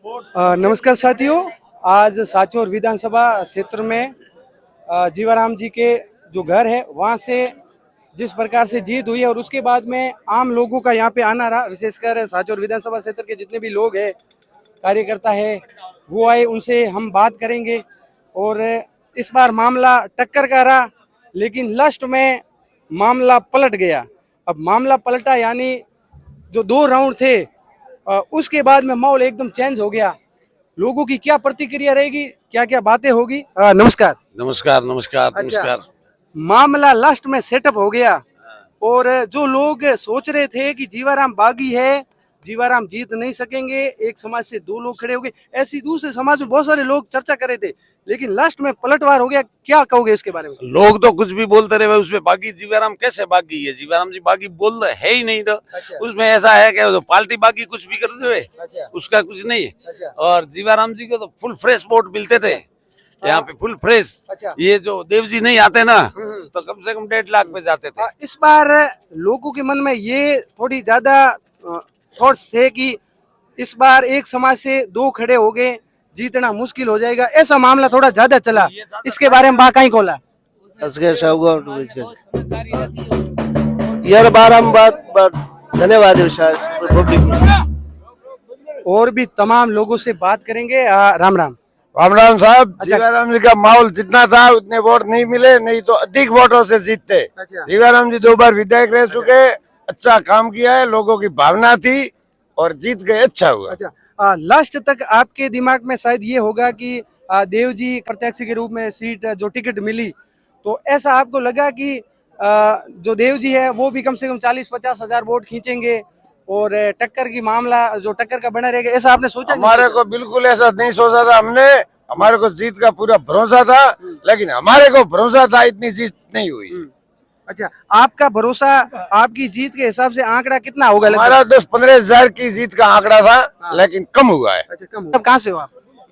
नमस्कार साथियों, आज साचौर विधानसभा क्षेत्र में जीवाराम जी के जो घर है वहाँ से जिस प्रकार से जीत हुई है और उसके बाद में आम लोगों का यहाँ पे आना रहा, विशेषकर साचौर विधानसभा क्षेत्र के जितने भी लोग हैं, कार्यकर्ता है, वो आए, उनसे हम बात करेंगे। और इस बार मामला टक्कर का रहा, लेकिन लास्ट में मामला पलट गया। अब मामला पलटा यानी जो 2 राउंड थे उसके बाद में माहौल एकदम चेंज हो गया। लोगों की क्या प्रतिक्रिया रहेगी, क्या क्या बातें होगी। नमस्कार। नमस्कार नमस्कार अच्छा, नमस्कार। मामला लास्ट में सेटअप हो गया और जो लोग सोच रहे थे कि जीवाराम बागी है, जीवाराम जीत नहीं सकेंगे, एक समाज से 2 लोग खड़े हो गए, ऐसी दूसरे समाज में बहुत सारे लोग चर्चा कर रहे थे, लेकिन लास्ट में पलटवार हो गया। क्या कहोगे इसके बारे में? लोग तो कुछ भी बोलते रहे, उसमें बागी जीवाराम कैसे बागी है? जीवाराम जी बागी बोल रहे है ही नहीं। तो अच्छा। उसमें ऐसा है कि तो पार्टी बागी कुछ भी कर दे, अच्छा। उसका कुछ नहीं है। अच्छा। और जीवाराम जी को तो फुल फ्रेश वोट मिलते थे यहाँ पे, फुल फ्रेश। अच्छा। ये जो देव जी नहीं आते ना तो कम से कम 1.5 लाख पे जाते थे। इस बार लोगों के मन में ये थोड़ी ज्यादा थॉट्स थे कि इस बार एक समाज से 2 खड़े हो गए, जीतना मुश्किल हो जाएगा, ऐसा मामला थोड़ा ज्यादा चला। इसके बारे में बाका ही खोला यार बात धन्यवाद और भी तमाम लोगों से बात करेंगे। राम राम। राम राम साहब। अच्छा। जीवाराम जी का माहौल जितना था उतने वोट नहीं मिले, नहीं तो अधिक वोटों से जीतते। अच्छा। जीवाराम जी 2 बार विधायक रह चुके, अच्छा काम किया है, लोगों की भावना थी और जीत गए, अच्छा हुआ। अच्छा, लास्ट तक आपके दिमाग में शायद ये होगा कि देव जी प्रत्याशी के रूप में सीट जो टिकट मिली, तो ऐसा आपको लगा कि जो देव जी है वो भी कम से कम 40-50 हजार वोट खींचेंगे और टक्कर की मामला जो टक्कर का बना रहेगा, ऐसा आपने सोचा? हमारे को बिल्कुल ऐसा नहीं सोचा था हमने, हमारे को जीत का पूरा भरोसा था, लेकिन हमारे को भरोसा था इतनी जीत नहीं हुई। अच्छा, आपका भरोसा, आपकी जीत के हिसाब से आंकड़ा कितना होगा? हमारा 10-15 हजार की जीत का आंकड़ा था, लेकिन कम हुआ है। अच्छा, कम। अब कहाँ से हो आप?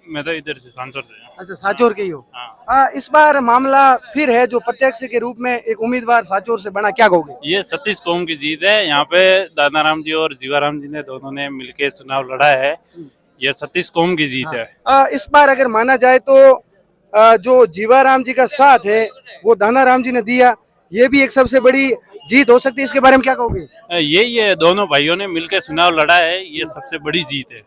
मैं तो इधर से सांचौर से। अच्छा, साचौर के ही हो। हाँ। इस बार मामला फिर है जो प्रत्यक्ष के रूप में एक उम्मीदवार साचौर से बना, क्या कहोगे? ये सतीश कौम की जीत है। यहाँ पे दानाराम जी और जीवाराम जी ने दोनों ने मिलके चुनाव लड़ा है। ये सतीश कौम की जीत है। इस बार अगर माना जाए तो जो जीवाराम जी का साथ है वो दानाराम जी ने दिया, ये भी एक सबसे बड़ी जीत हो सकती है। इसके बारे में क्या कहोगे? ये दोनों भाइयों ने मिलके चुनाव लड़ा है, ये सबसे बड़ी जीत है।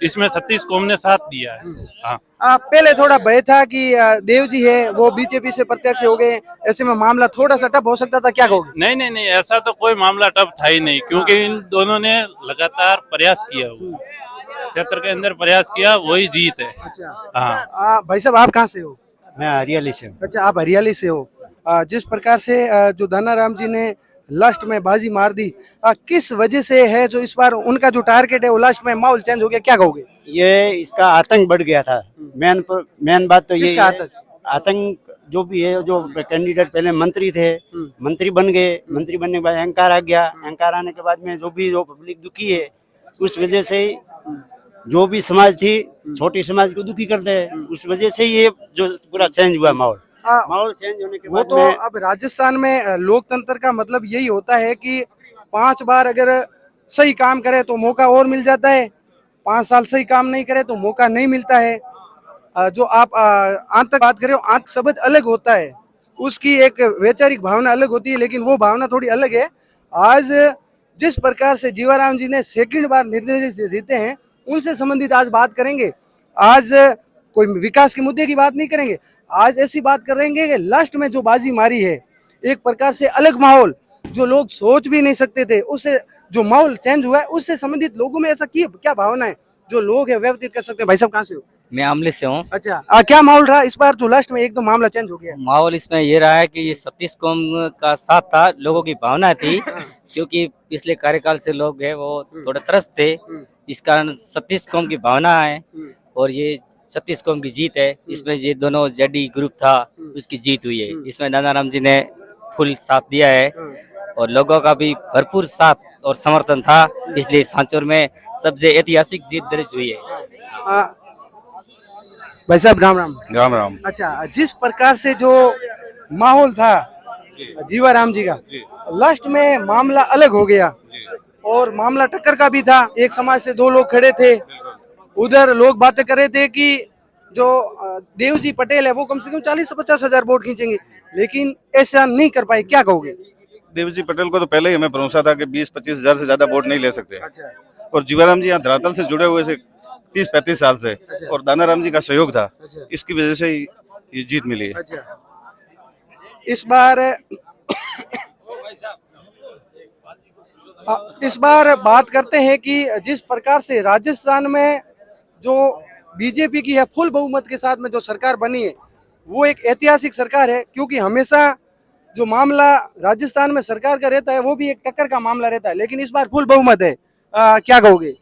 इसमें सतीश कौम ने साथ दिया है। हाँ। पहले थोड़ा भय था कि देव जी है वो बीजेपी से प्रत्यक्ष हो गए, ऐसे में मामला थोड़ा सा टफ हो सकता था, क्या कहोगे? नहीं नहीं नहीं, ऐसा तो कोई मामला टफ था ही नहीं, क्योंकि इन दोनों ने लगातार प्रयास किया, क्षेत्र के अंदर प्रयास किया, वही जीत है। अच्छा। हाँ। भाई साहब, आप कहाँ से हो? मैं हरियाली से हूँ। अच्छा, आप हरियाली से हो। जिस प्रकार से जो दानाराम जी ने लास्ट में बाजी मार दी, किस वजह से है जो इस बार उनका जो टारगेट है वो लास्ट में माहौल चेंज हो गया, क्या कहोगे? ये इसका आतंक बढ़ गया था। मेन बात तो ये किसका आतंक जो भी है, जो कैंडिडेट पहले मंत्री थे, मंत्री बन गए, मंत्री बनने के बाद अहंकार आ गया, अहंकार आने के बाद में जो पब्लिक दुखी है, उस वजह से जो भी समाज थी, छोटी समाज को दुखी करते हैं, उस वजह से ये जो पूरा चेंज हुआ माहौल चेंज होने के वो बाद तो अब राजस्थान में लोकतंत्र का मतलब यही होता है कि 5 बार अगर सही काम करे तो मौका और मिल जाता है, 5 साल सही काम नहीं करे तो मौका नहीं मिलता है। जो आप आंतक बात कर रहे हो, आंतक शब्द अलग होता है, उसकी एक वैचारिक भावना अलग होती है, लेकिन वो भावना थोड़ी अलग है। आज जिस प्रकार से जीवाराम जी ने सेकंड बार निर्दलीय से जीते हैं, उनसे संबंधित आज बात करेंगे। आज कोई विकास के मुद्दे की बात नहीं करेंगे, आज ऐसी बात करेंगे कि लास्ट में जो बाजी मारी है, एक प्रकार से अलग माहौल जो लोग सोच भी नहीं सकते थे, उससे जो माहौल चेंज हुआ है, उससे संबंधित लोगों में ऐसा क्या भावना है जो लोग है व्यवस्थित कर सकते हैं। भाई साहब, कहाँ से हो? मैं आमले से हूँ। अच्छा, क्या माहौल रहा इस बार जो लास्ट में एकदम मामला चेंज हो गया? माहौल इसमें ये रहा है कि ये सतीश कौम का साथ था, लोगों की भावना थी, क्योंकि पिछले कार्यकाल से लोग है वो थोड़े त्रस्त थे, इस कारण सतीश कौम की भावना है और ये सतीश कौम की जीत है। इसमें ये दोनों जेडी ग्रुप था, उसकी जीत हुई है। इसमें दानाराम जी ने फुल साथ दिया है और लोगों का भी भरपूर साथ और समर्थन था, इसलिए सांचौर में सबसे ऐतिहासिक जीत दर्ज हुई है। भाई साहब, राम राम। राम राम। अच्छा, जिस प्रकार से जो माहौल था जीवाराम जी का, लास्ट में मामला अलग हो गया और मामला टक्कर का भी था, एक समाज से 2 लोग खड़े थे उधर लोग बातें कर रहे थे कि जो देवजी पटेल है वो कम से कम 40 से 50 हजार वोट खींचेंगे, लेकिन ऐसा नहीं कर पाए, क्या कहोगे? देवजी पटेल को तो पहले ही हमें भरोसा था कि 20-25 हजार से ज्यादा वोट नहीं ले सकते। अच्छा और जीवाराम जी यहाँ धरातल से जुड़े हुए से 30-35 साल से, और दानाराम जी का सहयोग था, अच्छा इसकी वजह से ही ये जीत मिली है। अच्छा इस बार बात करते हैं कि जिस प्रकार से राजस्थान में जो बीजेपी की है फुल बहुमत के साथ में जो सरकार बनी है वो एक ऐतिहासिक सरकार है, क्योंकि हमेशा जो मामला राजस्थान में सरकार का रहता है वो भी एक टक्कर का मामला रहता है, लेकिन इस बार फुल बहुमत है। क्या कहोगे?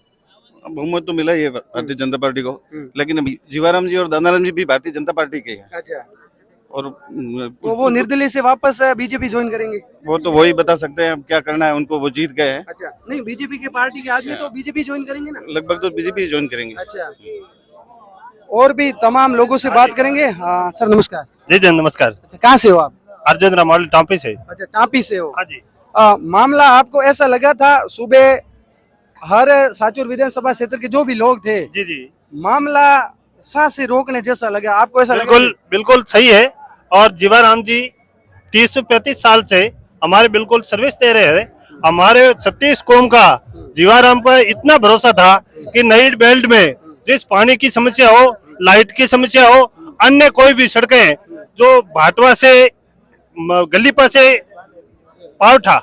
बहुमत तो मिला ही है भारतीय जनता पार्टी को, लेकिन अभी जीवाराम जी और दानाराम जी भी भारतीय जनता पार्टी के हैं। अच्छा, और तो वो निर्दलीय से वापस बीजेपी ज्वाइन करेंगे? वो तो वही बता सकते हैं, अब क्या करना है उनको, वो जीत गए हैं। अच्छा, नहीं बीजेपी के पार्टी के आदमी तो बीजेपी ज्वाइन करेंगे ना? लगभग तो बीजेपी ज्वाइन करेंगे। अच्छा, और भी तमाम लोगों से बात करेंगे। हाँ सर नमस्कार। जी जी नमस्कार। अच्छा, कहाँ से हो आप? अर्जुन रामवाल टांपी से। अच्छा, टापी से हो। हाँ जी। मामला आपको ऐसा लगा था सुबह हर साचुर विधानसभा क्षेत्र के जो भी लोग थे, जी जी मामला सांस से रोकने जैसा लगा, आपको ऐसा लगा? बिल्कुल बिल्कुल सही है। और जीवाराम जी 30-35 साल से हमारे बिल्कुल सर्विस दे रहे हैं। हमारे 36 कौम का जीवाराम पर इतना भरोसा था कि नई बेल्ट में जिस पानी की समस्या हो, लाइट की समस्या हो, अन्य कोई भी सड़कें जो भाटवा से गलीपा से पावठा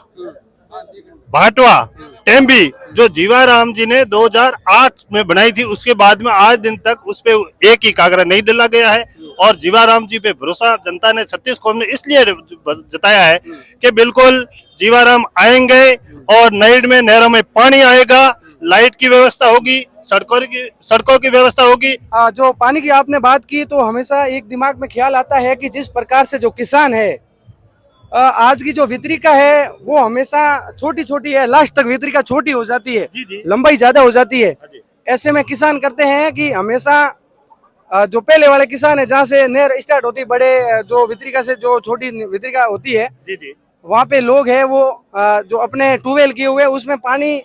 भाटवा टेम्बी जो जीवाराम जी ने 2008 में बनाई थी, उसके बाद में आज दिन तक उस पे एक ही कागरा नहीं डाला गया है। और जीवाराम जी पे भरोसा जनता ने 36 कौम ने इसलिए जताया है कि बिल्कुल जीवाराम आएंगे और नईड में नहरों में पानी आएगा, लाइट की व्यवस्था होगी, सड़कों की व्यवस्था होगी। जो पानी की आपने बात की तो हमेशा एक दिमाग में ख्याल आता है कि जिस प्रकार से जो किसान है, आज की जो वितरिका है वो हमेशा छोटी छोटी है, लास्ट तक वितरिका छोटी हो जाती है, लंबाई ज्यादा हो जाती है। ऐसे में किसान करते हैं कि हमेशा जो पहले वाले किसान है जहाँ से नहर स्टार्ट होती, बड़े जो वितरिका से जो छोटी वितरिका होती है, वहाँ पे लोग है वो जो अपने ट्यूबवेल किए हुए उसमें पानी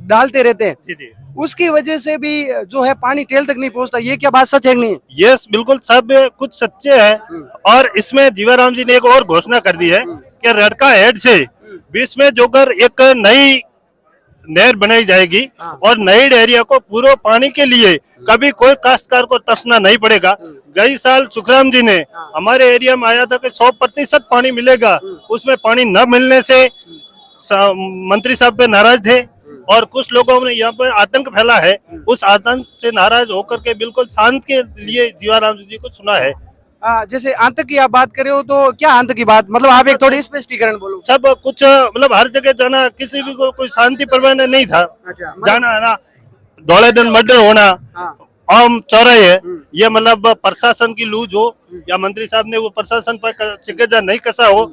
डालते रहते हैं। उसकी वजह से भी जो है पानी टेल तक नहीं पहुंचता। ये क्या बात सच है नहीं? यस बिल्कुल सब कुछ सच्चे है। और इसमें जीवाराम जी ने एक और घोषणा कर दी है कि रड़का हेड से बीच में जोकर एक नई नहर बनाई जाएगी और नई एरिया को पूरा पानी के लिए कभी कोई काश्तकार को तरसना नहीं पड़ेगा। गई साल सुखराम जी ने हमारे एरिया में आया था कि 100% पानी मिलेगा, उसमें पानी न मिलने से मंत्री साहब पे नाराज थे और कुछ लोगों ने यहाँ पे आतंक फैला है। उस आतंक से नाराज होकर के बिल्कुल शांत के लिए जीवाराम जी को चुना है। जैसे आतंक की आप बात कर रहे हो तो क्या आतंक की बात, मतलब आप एक थोड़ी स्पष्टीकरण बोलो। सब कुछ मतलब हर जगह जाना, किसी भी को कोई शांति परवाह नहीं था। जाना है ना, दौड़े दिन मर्डर होना, आम चौराहे है, ये मतलब प्रशासन की लूज हो या मंत्री साहब ने वो प्रशासन पर शिकंजा नहीं कसा हो,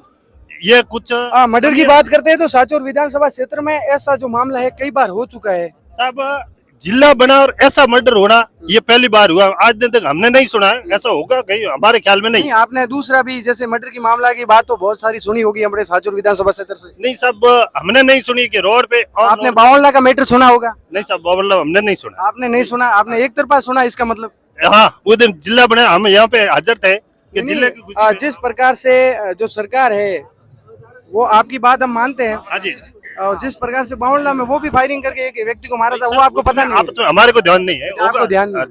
ये कुछ मर्डर की बात करते हैं तो साचौर विधानसभा क्षेत्र में ऐसा जो मामला है कई बार हो चुका है। साहब जिला बना और ऐसा मर्डर होना ये पहली बार हुआ, आज दिन तक हमने नहीं सुना है। ऐसा होगा कहीं हमारे ख्याल में नहीं। आपने दूसरा भी जैसे मर्डर की मामला की बात तो बहुत सारी सुनी होगी हमारे साचौर विधानसभा क्षेत्र से। नहीं साहब हमने नहीं सुनी कि रोड पे। आपने बावला का मैटर सुना होगा? नहीं साहब बावला हमने नहीं सुना। आपने नहीं सुना, आपने एक तरफा सुना, इसका मतलब? हाँ वो दिन जिला बना, हम यहाँ पे हाजिर थे कि जिले की जिस प्रकार से जो सरकार है वो आपकी बात हम मानते हैं। हाँ जी। और जिस प्रकार से बावला में वो भी फायरिंग करके एक व्यक्ति को मारा था, वो आपको पता नहीं? तो हमारे को ध्यान नहीं है। आपको ध्यान नहीं?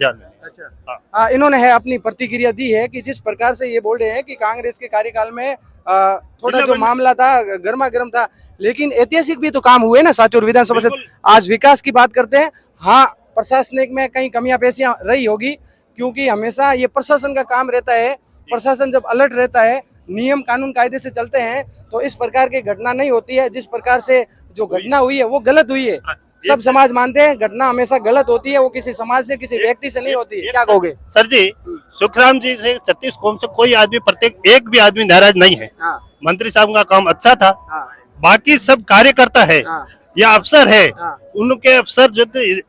अच्छा। इन्होंने है अपनी प्रतिक्रिया दी है कि जिस प्रकार से ये बोल रहे हैं कि कांग्रेस के कार्यकाल में थोड़ा जो मामला था गर्मा गर्म था, लेकिन ऐतिहासिक भी तो काम हुए ना साचौर विधानसभा से। आज विकास की बात करते हैं, हाँ प्रशासनिक में कहीं कमियां पेशियां रही होगी, क्योंकि हमेशा ये प्रशासन का काम रहता है। प्रशासन जब अलर्ट रहता है, नियम कानून कायदे से चलते हैं तो इस प्रकार की घटना नहीं होती है। जिस प्रकार से जो घटना हुई है वो गलत हुई है, सब समाज मानते हैं घटना हमेशा गलत होती है, वो किसी समाज से किसी व्यक्ति से नहीं होती है। क्या कहोगे सर जी? सुखराम जी से 36 कौम से कोई आदमी, प्रत्येक एक भी आदमी नाराज नहीं है। मंत्री साहब का काम अच्छा था, बाकी सब कार्यकर्ता है या अफसर है, उनके अफसर जो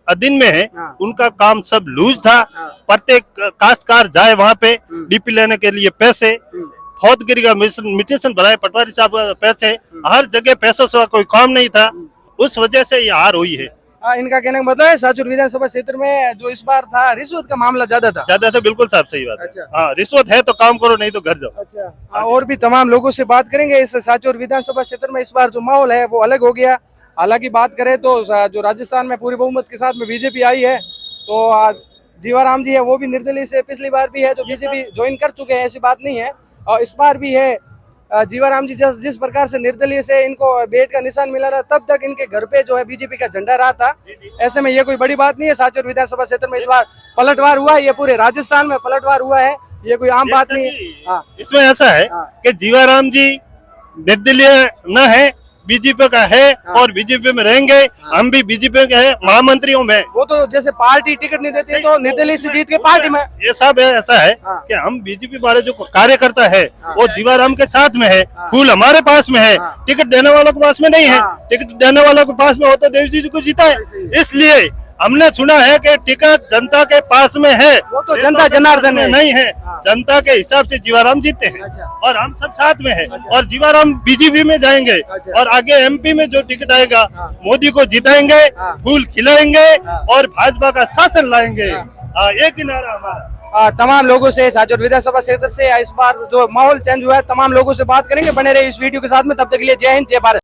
अधीन में है उनका काम सब लूज था। प्रत्येक काश्तकार जाए वहाँ पे डीपी लेने के लिए पैसे, फौजगिरी का मिटेशन भराए पटवारी साहब का पैसे, हर जगह पैसों से कोई काम नहीं था, उस वजह से ये हार हुई है। इनका कहने का मतलब है साचुर विधानसभा क्षेत्र में जो इस बार था रिश्वत का मामला ज्यादा था। ज्यादा तो बिल्कुल साहब सही बात है। अच्छा। हाँ, रिश्वत है तो काम करो, नहीं तो घर जाओ। अच्छा, और भी तमाम लोगों से बात करेंगे। इस साचोर विधानसभा क्षेत्र में इस बार जो माहौल है वो अलग हो गया। हालांकि बात करें तो जो राजस्थान में पूरी बहुमत के साथ में बीजेपी आई है, तो जीवाराम जी है वो भी निर्दलीय से पिछली बार भी है जो बीजेपी ज्वाइन कर चुके हैं, ऐसी बात नहीं है। और इस बार भी है जीवाराम जी जिस प्रकार से निर्दलीय से इनको बेट का निशान मिला रहा, तब तक इनके घर पे जो है बीजेपी का झंडा रहा था। ऐसे में ये कोई बड़ी बात नहीं है। साचोर विधानसभा क्षेत्र में इस बार पलटवार हुआ है, ये पूरे राजस्थान में पलटवार हुआ है, ये कोई आम बात नहीं है। हाँ। इसमें ऐसा है कि जीवाराम जी निर्दलीय न है, बीजेपी का है और बीजेपी में रहेंगे। हम भी बीजेपी के हैं, महामंत्रियों में। वो तो जैसे पार्टी टिकट नहीं देती है तो निर्दलीय से जीत के पार्टी में। ये सब ऐसा है कि हम बीजेपी वाले जो कार्यकर्ता है वो जीवाराम के साथ में है, फूल हमारे पास में है, टिकट देने वालों के पास में नहीं है। टिकट देने वालों के पास में होता देव जी को जीता है, इसलिए हमने सुना है कि टिकट जनता के पास में है। वो तो जनता जनार्दन है। नहीं है, जनता के हिसाब से जीवाराम जीते हैं। और हम सब साथ में है और जीवाराम बीजेपी में जाएंगे और आगे एमपी में जो टिकट आएगा मोदी को जिताएंगे, फूल खिलाएंगे और भाजपा का शासन लाएंगे। एक ही नारा हमारा। तमाम लोगों से साचोर विधानसभा क्षेत्र से इस बार जो माहौल चेंज हुआ है, तमाम लोगों से बात करेंगे। बने रहे इस वीडियो के साथ में, तब तक के लिए जय हिंद, जय भारत।